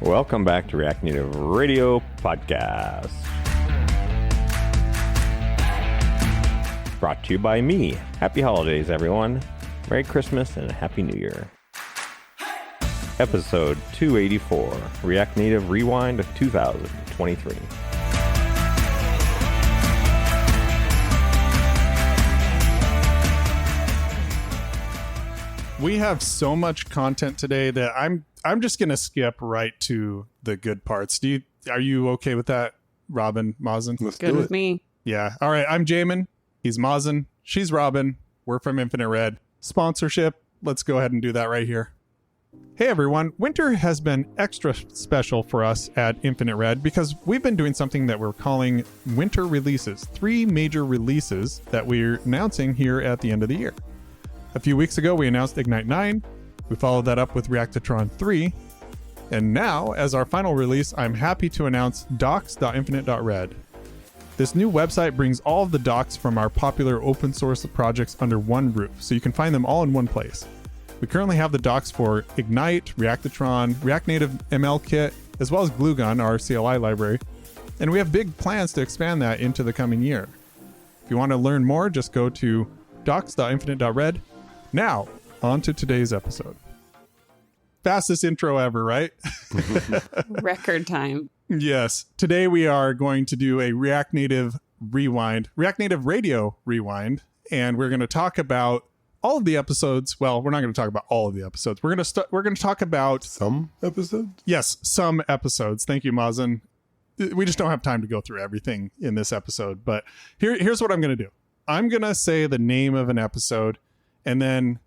Welcome back to React Native Radio Podcast. Brought to you by me. Happy holidays, everyone. Merry Christmas and a Happy New Year. Episode 284, React Native Rewind of 2023. We have so much content today that I'm just going to skip right to the good parts. Are you okay with that, Robin, Mazen? Let's do it. Good with me. Yeah. All right. I'm Jamon. He's Mazen. She's Robin. We're from Infinite Red. Sponsorship. Let's go ahead and do that right here. Hey, everyone. Winter has been extra special for us at Infinite Red because we've been doing something that we're calling winter releases. 3 major releases that we're announcing here at the end of the year. A few weeks ago, we announced Ignite 9. We followed that up with Reactatron 3. And now, as our final release, I'm happy to announce docs.infinite.red. This new website brings all of the docs from our popular open source projects under one roof, so you can find them all in one place. We currently have the docs for Ignite, Reactatron, React Native ML Kit, as well as Gluegun, our CLI library. And we have big plans to expand that into the coming year. If you want to learn more, just go to docs.infinite.red. Now, on to today's episode. Fastest intro ever, right? Record time. Yes. Today we are going to do a React Native rewind, React Native Radio rewind, and we're going to talk about all of the episodes. Well, we're not going to talk about all of the episodes. We're going to talk about some episodes. Yes, some episodes. Thank you, Mazen. We just don't have time to go through everything in this episode, but here's what I'm going to do. I'm going to say the name of an episode, and then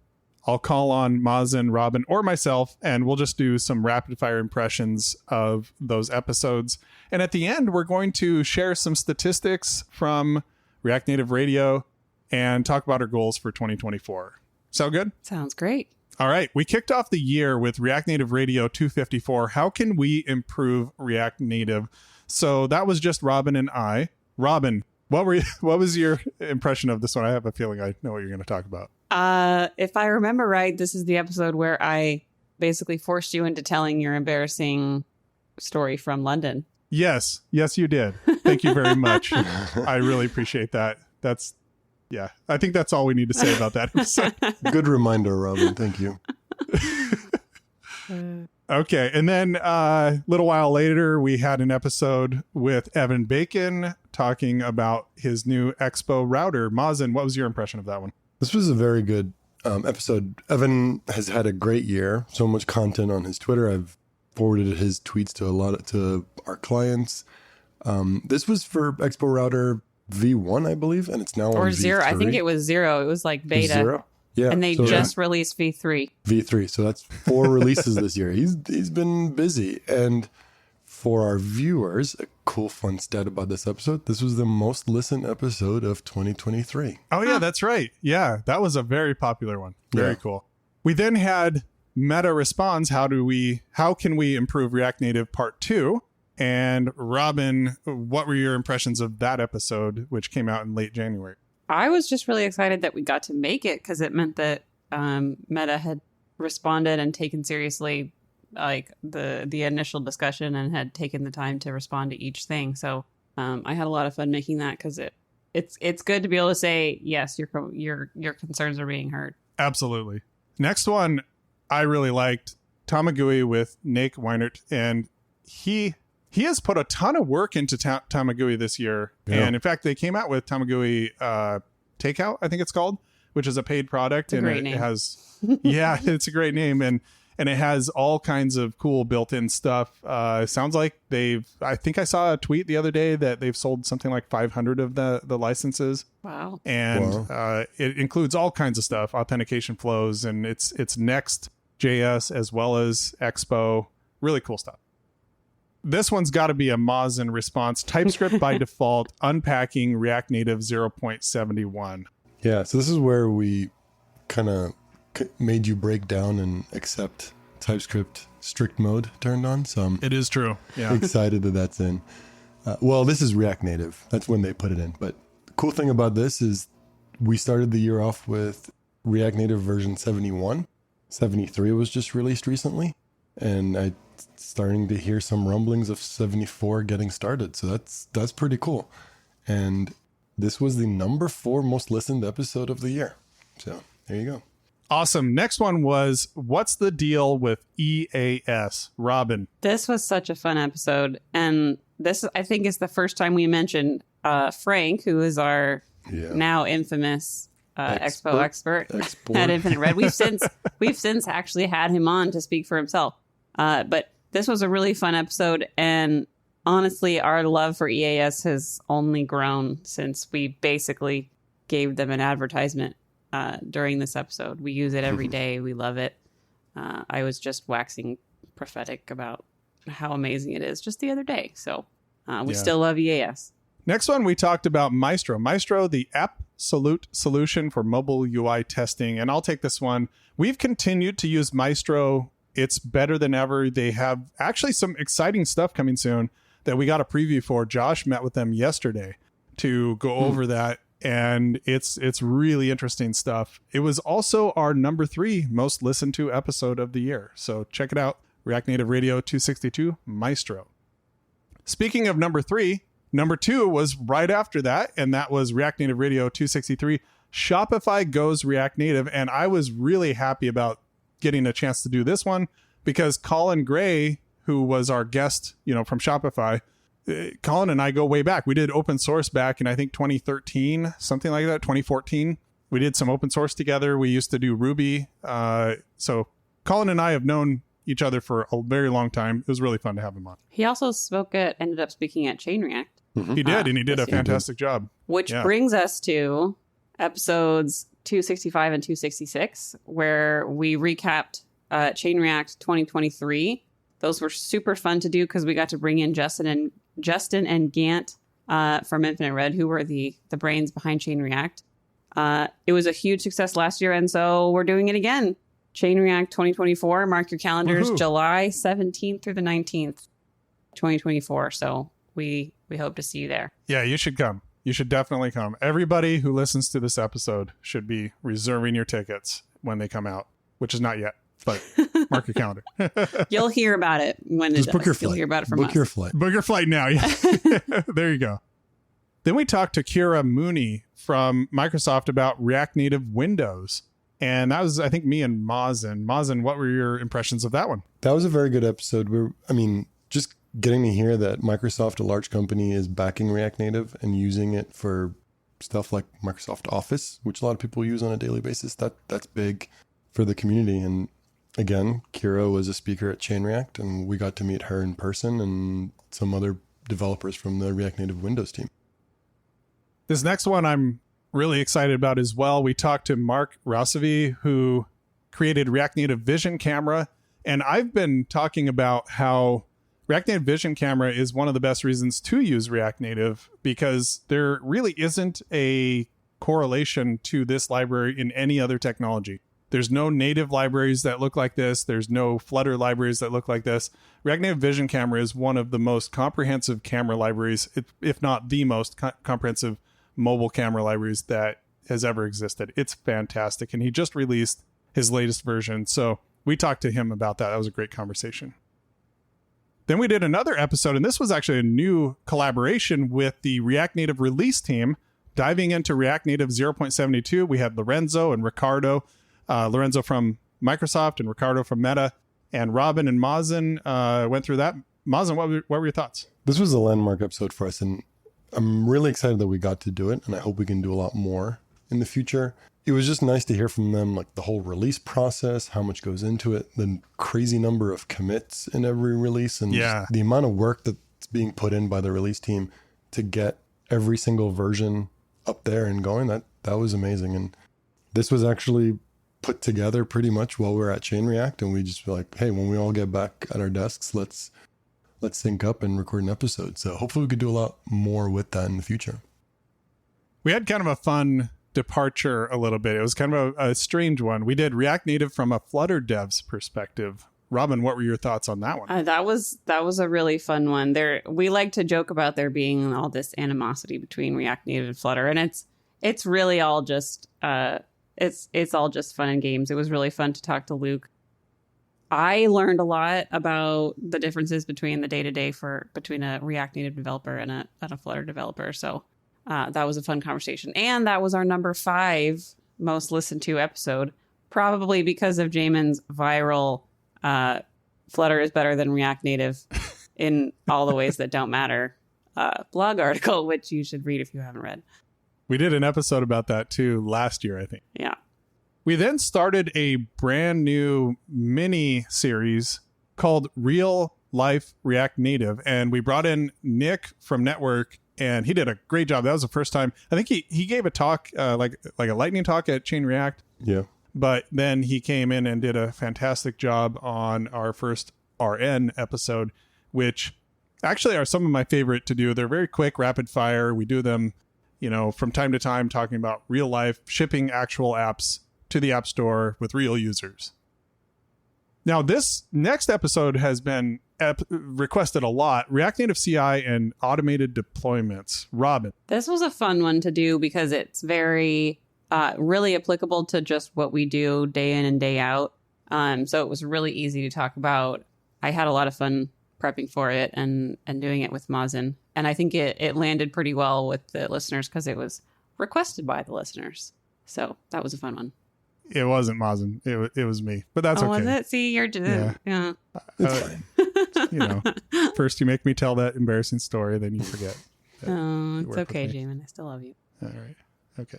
I'll call on Mazen, Robin, or myself, and we'll just do some rapid fire impressions of those episodes. And at the end, we're going to share some statistics from React Native Radio and talk about our goals for 2024. Sound good? Sounds great. All right. We kicked off the year with React Native Radio 254. How can we improve React Native? So that was just Robin and I. Robin, what was your impression of this one? I have a feeling I know what you're going to talk about. If I remember right, this is the episode where I basically forced you into telling your embarrassing story from London. Yes, you did. Thank you very much. I really appreciate that. Yeah, I think that's all we need to say about that episode. Good reminder, Robin. Thank you. Okay, and then a little while later, we had an episode with Evan Bacon talking about his new Expo router. Mazen, what was your impression of that one? This was a very good episode. Evan has had a great year. So much content on his Twitter. I've forwarded his tweets to our clients. This was for Expo Router V1, I believe, and it's now or on zero. V3. I think it was 0. It was like beta. Zero? Yeah, and they just released V3. V3. So that's 4 releases this year. He's been busy. And for our viewers, a cool fun stat about this episode, this was the most listened episode of 2023. Oh, yeah, that's right. Yeah, that was a very popular one. Very cool. We then had Meta Responds, how can we improve React Native Part 2? And Robin, what were your impressions of that episode, which came out in late January? I was just really excited that we got to make it because it meant that Meta had responded and taken seriously like the initial discussion and had taken the time to respond to each thing. So I had a lot of fun making that because it's good to be able to say, yes, your concerns are being heard. Absolutely. Next one, I really liked Tamagui with Nick Weinert, and he has put a ton of work into Tamagui this year. Yeah. And in fact, they came out with Tamagui Takeout, I think it's called, which is a paid product. It's a great name. It has, yeah, it's a great name. And it has all kinds of cool built-in stuff. It sounds like I think I saw a tweet the other day that they've sold something like 500 of the licenses. Wow. And it includes all kinds of stuff, authentication flows, and it's Next.js as well as Expo. Really cool stuff. This one's got to be a Mazen response. TypeScript by default, unpacking React Native 0.71. Yeah, so this is where we kind of made you break down and accept TypeScript strict mode turned on. So it is true. Yeah. Excited that that's in. Well, this is React Native. That's when they put it in. But cool thing about this is we started the year off with React Native version 71. 73 was just released recently, and I starting to hear some rumblings of 74 getting started. So that's pretty cool. And this was the number 4 most listened episode of the year. So there you go. Awesome. Next one was, what's the deal with EAS? Robin. This was such a fun episode. And this, I think, is the first time we mentioned Frank, who is our now infamous Expo expert at Infinite Red. We've since actually had him on to speak for himself. But this was a really fun episode. And honestly, our love for EAS has only grown since we basically gave them an advertisement during this episode. We use it every day. We love it. I was just waxing prophetic about how amazing it is just the other day. So we still love EAS. Next one, we talked about Maestro. Maestro, the absolute solution for mobile UI testing. And I'll take this one. We've continued to use Maestro. It's better than ever. They have actually some exciting stuff coming soon that we got a preview for. Josh met with them yesterday to go over that. And it's really interesting stuff. It was also our number 3 most listened to episode of the year. So check it out. React Native Radio 262 Maestro. Speaking of number 3, number 2 was right after that. And that was React Native Radio 263 Shopify Goes React Native. And I was really happy about getting a chance to do this one because Colin Gray, who was our guest, from Shopify, Colin and I go way back. We did open source back in, I think, 2013, something like that, 2014. We did some open source together. We used to do Ruby. So Colin and I have known each other for a very long time. It was really fun to have him on. He also ended up speaking at Chain React. He did, and he did a fantastic job. Which brings us to episodes 265 and 266, where we recapped Chain React 2023. Those were super fun to do because we got to bring in Justin and Gant from Infinite Red, who were the brains behind Chain React. It was a huge success last year, and so we're doing it again. Chain React 2024. Mark your calendars, July 17th through the 19th, 2024. So we hope to see you there. Yeah, you should come. You should definitely come. Everybody who listens to this episode should be reserving your tickets when they come out, which is not yet. But mark your calendar. You'll hear about it when Just it book does. your flight. You'll hear about it from us. Book your flight. Book your flight now. Yeah. There you go. Then we talked to Kira Mooney from Microsoft about React Native Windows. And that was, I think, me and Mazen. Mazen, what were your impressions of that one? That was a very good episode. Just getting to hear that Microsoft, a large company, is backing React Native and using it for stuff like Microsoft Office, which a lot of people use on a daily basis. That's big for the community. And again, Kira was a speaker at Chain React, and we got to meet her in person and some other developers from the React Native Windows team. This next one I'm really excited about as well. We talked to Mark Rossovy, who created React Native Vision Camera. And I've been talking about how React Native Vision Camera is one of the best reasons to use React Native because there really isn't a correlation to this library in any other technology. There's no native libraries that look like this. There's no Flutter libraries that look like this. React Native Vision Camera is one of the most comprehensive camera libraries, if not the most comprehensive mobile camera libraries that has ever existed. It's fantastic. And he just released his latest version. So we talked to him about that. That was a great conversation. Then we did another episode, and this was actually a new collaboration with the React Native release team. Diving into React Native 0.72, we had Lorenzo and Ricardo. Lorenzo from Microsoft and Ricardo from Meta, and Robin and Mazen went through that. Mazen, what were your thoughts? This was a landmark episode for us, and I'm really excited that we got to do it, and I hope we can do a lot more in the future. It was just nice to hear from them, like the whole release process, how much goes into it, the crazy number of commits in every release, and just the amount of work that's being put in by the release team to get every single version up there and going. That was amazing. And this was actually put together pretty much while we were at Chain React, and we just were like, hey, when we all get back at our desks, let's sync up and record an episode. So hopefully we could do a lot more with that in the future. We had kind of a fun departure a little bit. It was kind of a strange one. We did React Native from a Flutter dev's perspective. Robin, what were your thoughts on that one? That was a really fun one. We like to joke about there being all this animosity between React Native and Flutter, and it's really all just it's all just fun and games. It was really fun to talk to Luke. I learned a lot about the differences between the day-to-day between a React Native developer and a Flutter developer. So that was a fun conversation. And that was our number 5 most listened to episode, probably because of Jamon's viral Flutter is better than React Native in all the ways that don't matter blog article, which you should read if you haven't read. We did an episode about that too last year, I think. Yeah. We then started a brand new mini series called Real Life React Native. And we brought in Nick from Network, and he did a great job. That was the first time. I think he gave a talk, like a lightning talk at Chain React. Yeah. But then he came in and did a fantastic job on our first RN episode, which actually are some of my favorite to do. They're very quick, rapid fire. We do them, from time to time, talking about real life, shipping actual apps to the App Store with real users. Now, this next episode has been requested a lot. React Native CI and automated deployments. Robin. This was a fun one to do because it's very really applicable to just what we do day in and day out. So it was really easy to talk about. I had a lot of fun prepping for it and doing it with Mazen. And I think it landed pretty well with the listeners because it was requested by the listeners. So that was a fun one. It wasn't Mazen. It was me. But that's okay. Was it? See, you're just... Yeah. It's fine. First you make me tell that embarrassing story, then you forget. Oh, it's okay, Jamon. I still love you. All right. Okay.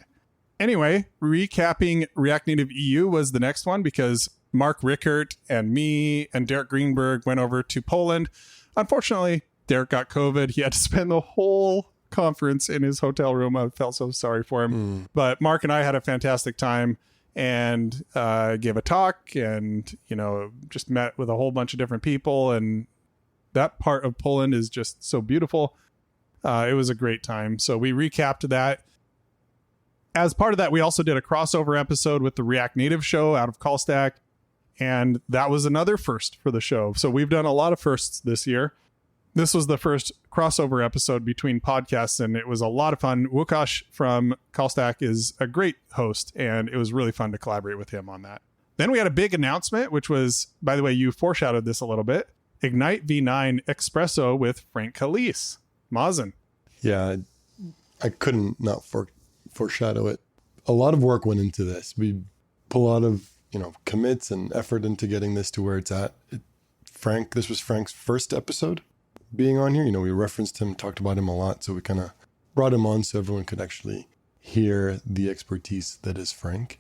Anyway, recapping React Native EU was the next one because Mark Rickert and me and Derek Greenberg went over to Poland. Unfortunately, Derek got COVID. He had to spend the whole conference in his hotel room. I felt so sorry for him. But Mark and I had a fantastic time and gave a talk and, just met with a whole bunch of different people. And that part of Poland is just so beautiful. It was a great time. So we recapped that. As part of that, we also did a crossover episode with the React Native show out of Callstack. And that was another first for the show. So we've done a lot of firsts this year. This was the first crossover episode between podcasts, and it was a lot of fun. Łukasz from Callstack is a great host, and it was really fun to collaborate with him on that. Then we had a big announcement, which was, by the way, you foreshadowed this a little bit, Ignite V9 Espresso with Frank Calise. Mazen. Yeah, I couldn't not foreshadow it. A lot of work went into this. We put a lot of commits and effort into getting this to where it's at. This was Frank's first episode being on here. We referenced him, talked about him a lot, so we kind of brought him on so everyone could actually hear the expertise that is Frank.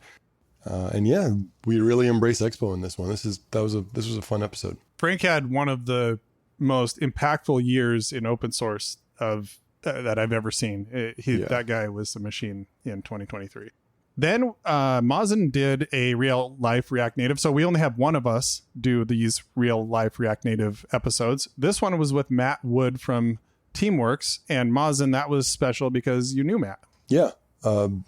And yeah, we really embrace Expo in this one. This was a fun episode. Frank had one of the most impactful years in open source that I've ever seen. That guy was a machine in 2023. Then Mazen did a real life React Native. So we only have one of us do these real life React Native episodes. This one was with Matt Wood from Teamworks. And Mazen, that was special because you knew Matt. Yeah.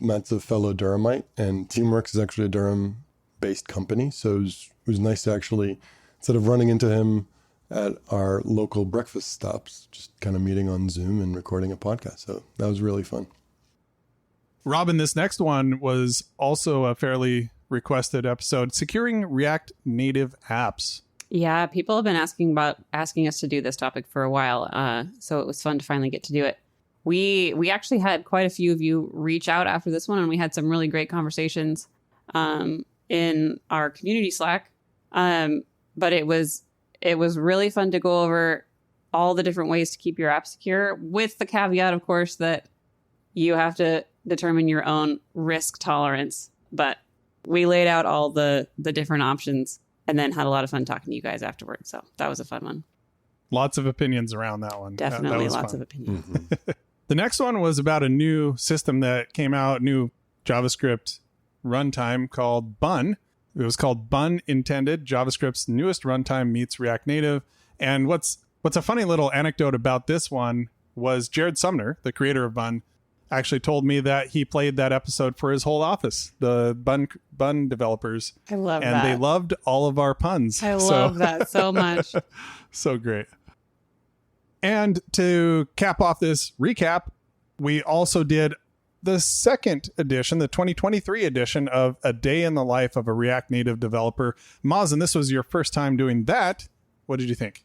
Matt's a fellow Durhamite, and Teamworks is actually a Durham-based company. So it was nice to actually, instead of running into him at our local breakfast stops, just kind of meeting on Zoom and recording a podcast. So that was really fun. Robin, this next one was also a fairly requested episode, Securing React Native Apps. Yeah, people have been asking us to do this topic for a while, so it was fun to finally get to do it. We actually had quite a few of you reach out after this one, and we had some really great conversations in our community Slack. But it was really fun to go over all the different ways to keep your app secure, with the caveat, of course, that you have to determine your own risk tolerance. But we laid out all the different options and then had a lot of fun talking to you guys afterwards. So that was a fun one. Lots of opinions around that one. Definitely that lots fun. of opinions. Mm-hmm. The next one was about a new system that came out, new JavaScript runtime called Bun. It was called Bun Intended, JavaScript's newest runtime meets React Native. And what's a funny little anecdote about this one was Jared Sumner, the creator of Bun, actually told me that he played that episode for his whole office, the bun developers. I love and that. they loved all of our puns. I love that so much. So great. And to cap off this recap, we also did the second edition, the 2023 edition of A Day in the Life of a React Native Developer. Mazen, this was your first time doing that. What did you think?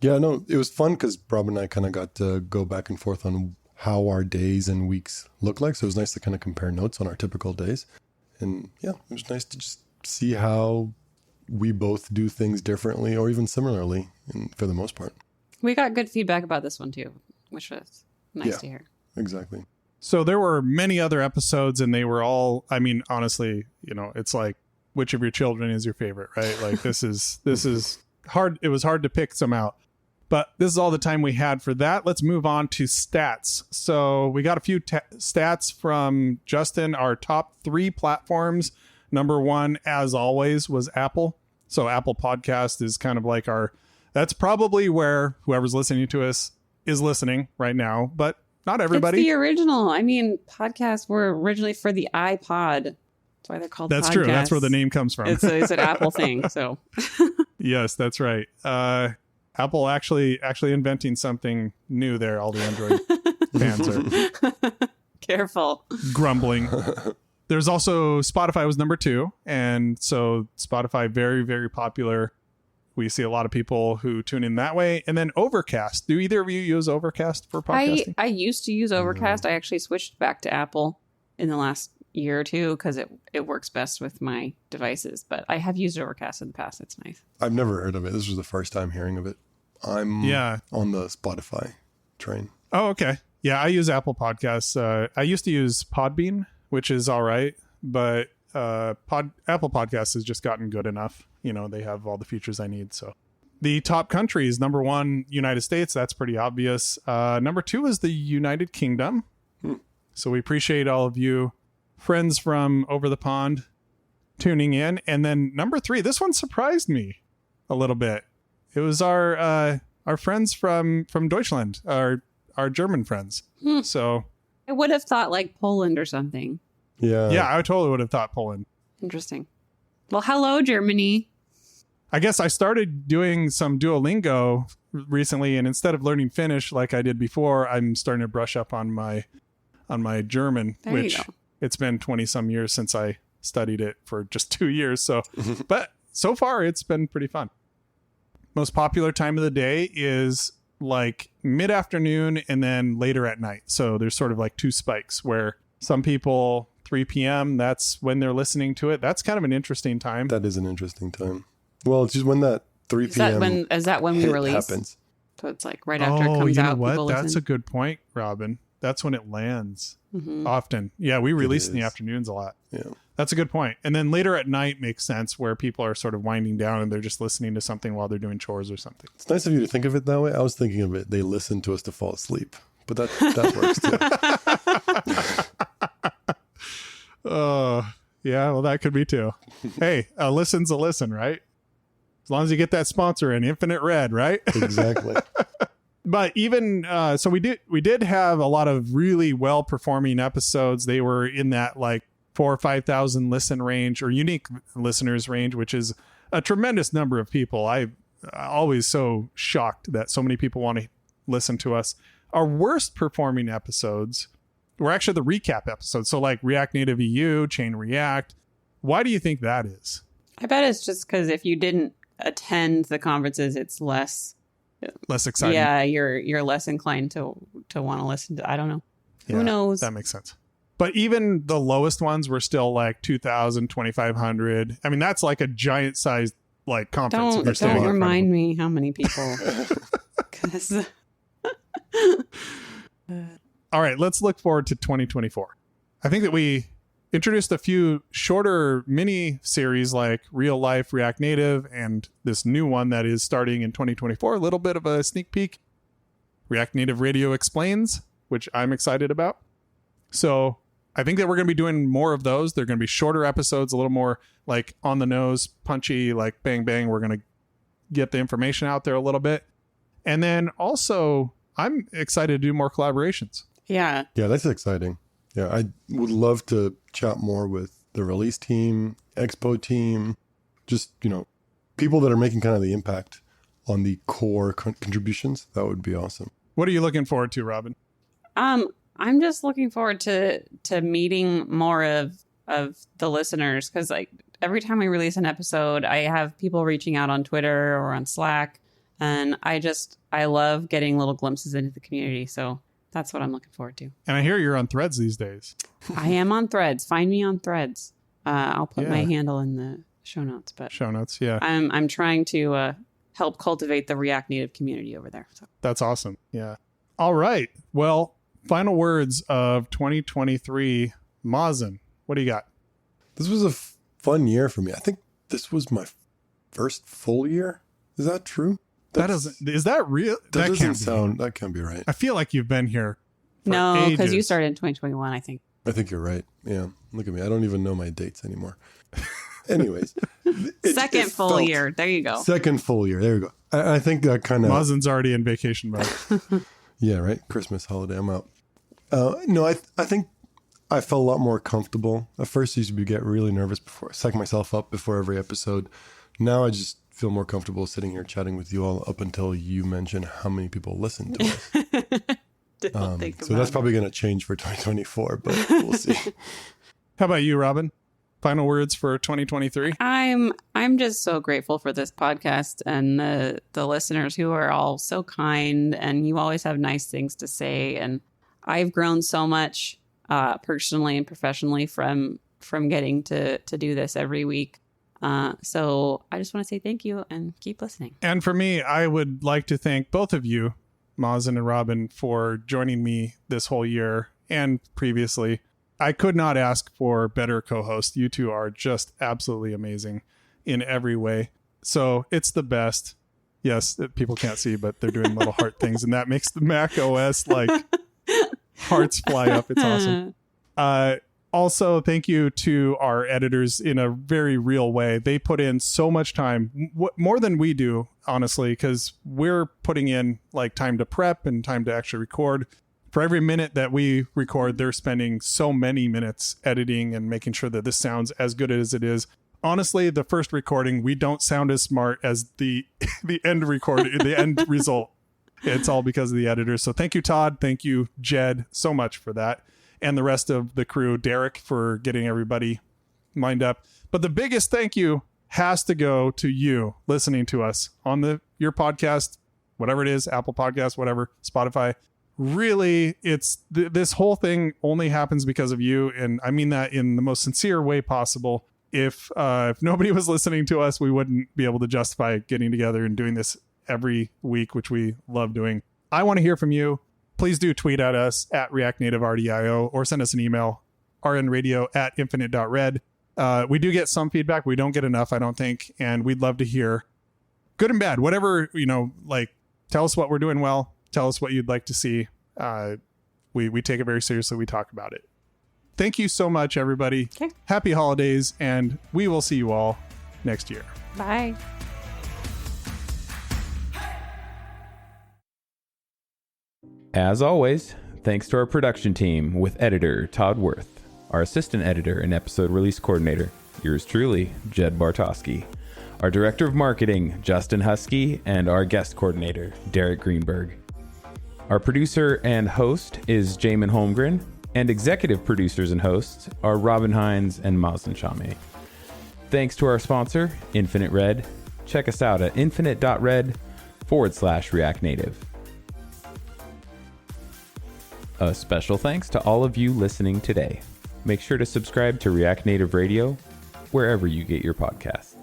Yeah, no, it was fun because Rob and I kind of got to go back and forth on how our days and weeks look like. So it was nice to kind of compare notes on our typical days. And yeah, it was nice to just see how we both do things differently or even similarly for the most part. We got good feedback about this one too, which was nice to hear. Exactly. So there were many other episodes and they were all, I mean, honestly, you know, it's like, which of your children is your favorite, right? Like this is hard. It was hard to pick some out, but this is all the time we had for that. Let's move on to stats. So we got a few stats from Justin. Our top 3 platforms. Number 1, as always, was Apple. So Apple Podcast is kind of like that's probably where whoever's listening to us is listening right now, but not everybody. It's the original. I mean, podcasts were originally for the iPod. That's why they're called That's podcasts. true. That's where the name comes from. It's an Apple thing. So yes, that's right. Apple actually inventing something new there. All the Android fans are careful. grumbling. There's also Spotify was number 2. And so Spotify, very, very popular. We see a lot of people who tune in that way. And then Overcast. Do either of you use Overcast for podcasting? I used to use Overcast. I actually switched back to Apple in the last year or two because it works best with my devices. But I have used Overcast in the past. It's nice. I've never heard of it. This was the first time hearing of it. I'm on the Spotify train. Oh, okay. Yeah, I use Apple Podcasts. I used to use Podbean, which is all right. But Apple Podcasts has just gotten good enough. You know, they have all the features I need. So the top countries, number 1, United States. That's pretty obvious. Number 2 is the United Kingdom. So we appreciate all of you friends from over the pond tuning in. And then number 3, this one surprised me a little bit. It was our friends from Deutschland, our German friends. So I would have thought like Poland or something. Yeah, I totally would have thought Poland. Interesting. Well, hello, Germany. I guess I started doing some Duolingo recently, and instead of learning Finnish like I did before, I'm starting to brush up on my German, There which you go. it's been 20 some years since I studied it for just 2 years. So, but so far it's been pretty fun. Most popular time of the day is like mid-afternoon and then later at night. So there's sort of like 2 spikes where some people 3 p.m. that's when they're listening to it. That's kind of an interesting time. That is an interesting time. Well, it's just when that 3 p.m. Is that when we release? Happens. So it's like right after it comes you know out. what? People That's listen. a good point, Robin. That's when it lands Mhm. often. Yeah, we release in the is. afternoons a lot. Yeah. That's a good point. And then later at night makes sense where people are sort of winding down and they're just listening to something while they're doing chores or something. It's nice of you to think of it that way. I was thinking of it. They listen to us to fall asleep, but that works too. Oh, yeah, well, that could be too. Hey, a listen's a listen, right? As long as you get that sponsor in Infinite Red, right? Exactly. But even so we did have a lot of really well performing episodes. They were in that like 4,000 or 5,000 listen range or unique listeners range, which is a tremendous number of people. I'm always so shocked that so many people want to listen to us. Our worst performing episodes were actually the recap episodes. So like React Native EU, Chain React. Why do you think that is? I bet it's just because if you didn't attend the conferences, it's less exciting. Yeah, you're less inclined to want to listen to. I don't know. Yeah, Who knows? That makes sense. But even the lowest ones were still like 2,000, 2,500. I mean, that's like a giant sized like conference. if you're standing Don't in front of remind them. me how many people. 'Cause- All right, let's look forward to 2024. I think that we introduced a few shorter mini series like Real Life React Native and this new one that is starting in 2024. A little bit of a sneak peek. React Native Radio Explains, which I'm excited about. So I think that we're going to be doing more of those. They're going to be shorter episodes, a little more like on the nose, punchy, like bang, bang. We're going to get the information out there a little bit. And then also, I'm excited to do more collaborations. Yeah. Yeah, that's exciting. Yeah, I would love to chat more with the release team, expo team, just, people that are making kind of the impact on the core contributions. That would be awesome. What are you looking forward to, Robin? I'm just looking forward to meeting more of the listeners, because like every time we release an episode, I have people reaching out on Twitter or on Slack, and I love getting little glimpses into the community. So that's what I'm looking forward to. And I hear you're on Threads these days. I am on Threads. Find me on Threads. I'll put my Yeah. handle in the show notes. But Show notes, yeah. I'm trying to help cultivate the React Native community over there. So. That's awesome. Yeah. All right. Well, final words of 2023. Mazen, what do you got? This was a fun year for me. I think this was my first full year. Is that true? Is that real? That doesn't can't sound, that can't be right. I feel like you've been here for No, because you ages. started in 2021, I think. I think you're right. Yeah. Look at me. I don't even know my dates anymore. Anyways. Second full felt- year. There you go. Second full year. There we go. I think that kind of... Mazen's already in vacation mode. Yeah, right? Christmas holiday. I'm out. No, I think I felt a lot more comfortable. At first, I used to get really nervous psych myself up before every episode. Now I just feel more comfortable sitting here chatting with you all up until you mention how many people listen to us. So that's probably going to change for 2024, but we'll see. How about you, Robin? Final words for 2023? I'm just so grateful for this podcast and the listeners who are all so kind, and you always have nice things to say. And I've grown so much personally and professionally from getting to do this every week. So I just want to say thank you and keep listening. And for me, I would like to thank both of you, Mazen and Robin, for joining me this whole year and previously. I could not ask for better co-hosts. You two are just absolutely amazing in every way. So it's the best. Yes, people can't see, but they're doing little heart things, and that makes the Mac OS like hearts fly up. It's awesome. Also, thank you to our editors in a very real way. They put in so much time, more than we do, honestly, because we're putting in like time to prep and time to actually record. For every minute that we record, they're spending so many minutes editing and making sure that this sounds as good as it is. Honestly, the first recording, we don't sound as smart as the end the end result. It's all because of the editors. So thank you, Todd. Thank you, Jed, so much for that. And the rest of the crew, Derek, for getting everybody lined up. But the biggest thank you has to go to you listening to us on your podcast, whatever it is, Apple Podcasts, whatever, Spotify. Really, it's this whole thing only happens because of you, and I mean that in the most sincere way possible. If nobody was listening to us, we wouldn't be able to justify getting together and doing this every week, which we love doing. I want to hear from you. Please do tweet at us at ReactNativeRDIO or send us an email, rnradio@infinite.red. We do get some feedback. We don't get enough, I don't think, and we'd love to hear good and bad, whatever, tell us what we're doing well. Tell us what you'd like to see. We take it very seriously. We talk about it. Thank you so much, everybody. Okay. Happy holidays, and we will see you all next year. Bye. As always, thanks to our production team with editor Todd Worth, our assistant editor and episode release coordinator, yours truly, Jed Bartosky, our director of marketing, Justin Husky, and our guest coordinator, Derek Greenberg. Our producer and host is Jamon Holmgren, and executive producers and hosts are Robin Hines and Mazen Chame. Thanks to our sponsor, Infinite Red. Check us out at infinite.red/React Native. A special thanks to all of you listening today. Make sure to subscribe to React Native Radio wherever you get your podcasts.